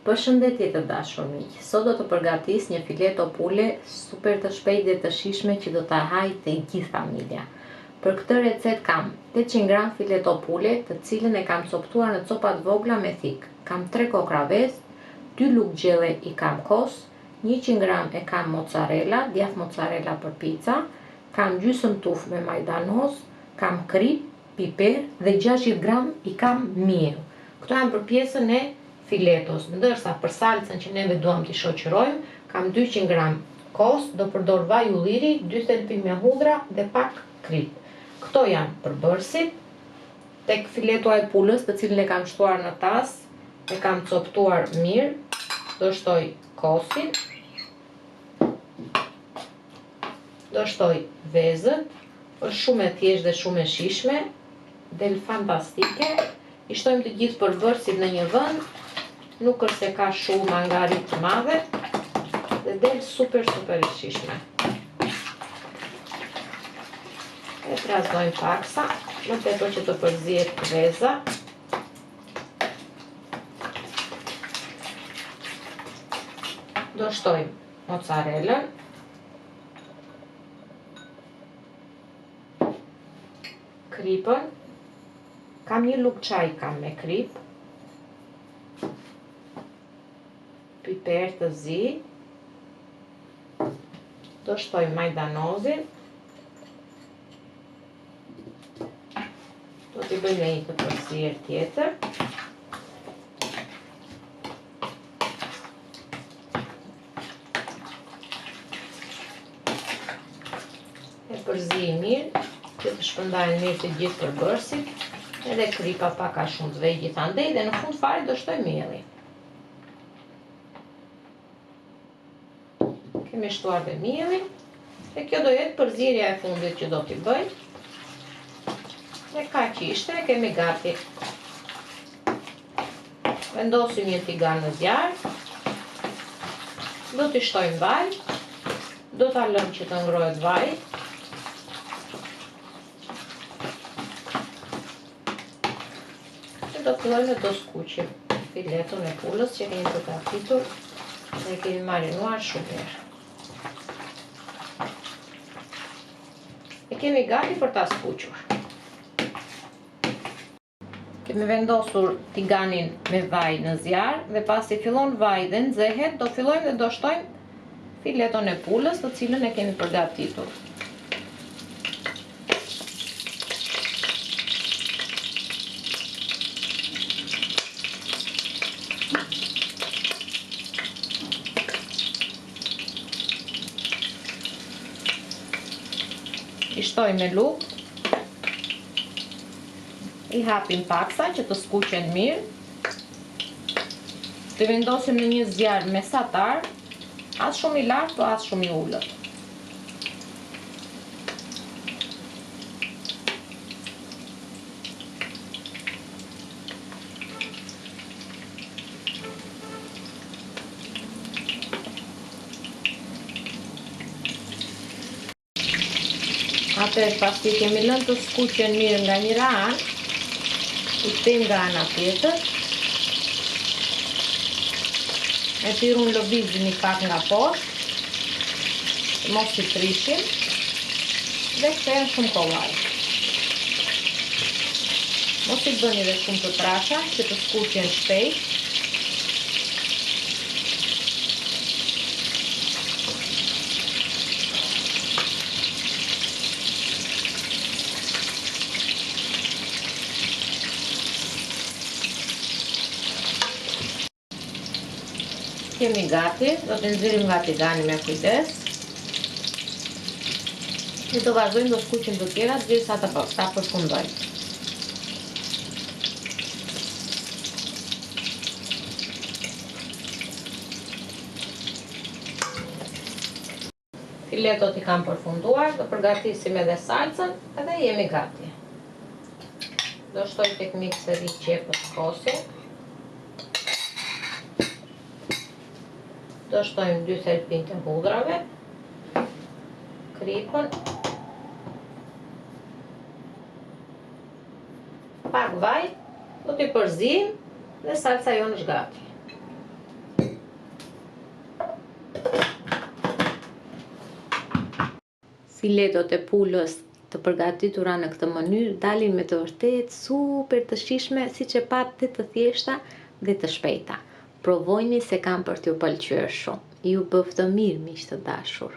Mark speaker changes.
Speaker 1: Përshëndetje të dashur miq. Sot do të përgatis një fileto pule super të shpejtë dhe të shijshme që do ta hajë te gjithë familja. Për këtë recet kam 800 gram fileto pule, të cilën e kam coptuar në copa të vogla me thik. Kam 3 kokra vezë, 2 lugë gjelle i kam kos, 100 gram e kam mozzarella, djath mozzarella për pica, kam gjysmë tufë me majdanoz, kam krip, piper dhe 60 gram i kam miell. Këto janë për pjesën e filetos, ndërsa për salcën që neve duam t'i shoqërojmë, kam 200 gram kos, do përdor vaj ulliri, 2 thelpi me hudhra dhe pak krip. Këto janë përbërësit. Tek filetoa e pulës, të cilën e kam shtuar në tas, e kam coptuar mirë, do shtoj kosin, do shtoj vezët, është shumë e thjeshtë dhe shumë e shijshme, del fantastike. I shtojmë të gjithë përbërësit në një vend, nuk është se ka shumë angarit të madhe dhe del super e shijshme. E trazdojmë paksa, më tepër që të përzihet veza. Do shtojmë mozzarellën, kripën, kam 1 lugë çaj kam me krip, piper të zi, do shtoj majdanozin, do t'i bëjmë një të përzier tjetër, e përzi mirë, që të shpërndajnë mirë të gjithë përbërësit, edhe kripa pak a shumë të vej gjithandej dhe në fund fare do shtoj mielli. Kemi shtuar dhe mielli dhe kjo do jetë përzierja e fundit që do t'i bëj. Dhe kaq ishte, kemi gati. Vendosim një tigan në zjarr. Do t'i shtojmë vaj. Do ta lëm që të ngrohet vaji. Do fillojmë të skuqim fileton e pulës që kemi përgatitur dhe kemi marinuar shumë mirë. E kemi gati për ta skuqur. Kemi vendosur tiganin me vaj në zjarr dhe pasi fillon vaji dhe nxehet, do fillojmë dhe do shtojmë fileton e pulës, të cilën e kemi përgatitur. I shtoj me lugë, i hapim paksa që të skuqen mirë, të vendosim në një zjarr mesatar, as shumë i lartë, po as shumë i ulët. Atëherë pasi kemi lënë të skuqen mirë nga njëra anë, i kthejmë nga ana tjetër. E thirrun lëvizin një pak nga poshtë, mos i prishim dhe kthejmë shumë kollaj. Mos i bëni dhe shumë të trasha që të skuqen shpejt. Kemi gati, do të nxjerrim nga tigani me kujdes. Ne do vazhdojmë të skuqim të tjera derisa ta përfundojmë. Filetot i kam përfunduar, do përgatisim edhe salcën edhe jemi gati. Do shtoj tek mikseri qepës kosin. Do shtojmë 2 thelpin të hudrave, kripën, pak vaj, do t'i përzijmë dhe salca jonë është gati. filetot e pulës të përgatitura në këtë mënyrë dalin me të vërtet super të shijshme, siç e patë të thjeshta dhe të shpejta. Provojni se kam për t'ju pëlqyer shumë. Ju bëftë mirë, miq të dashur.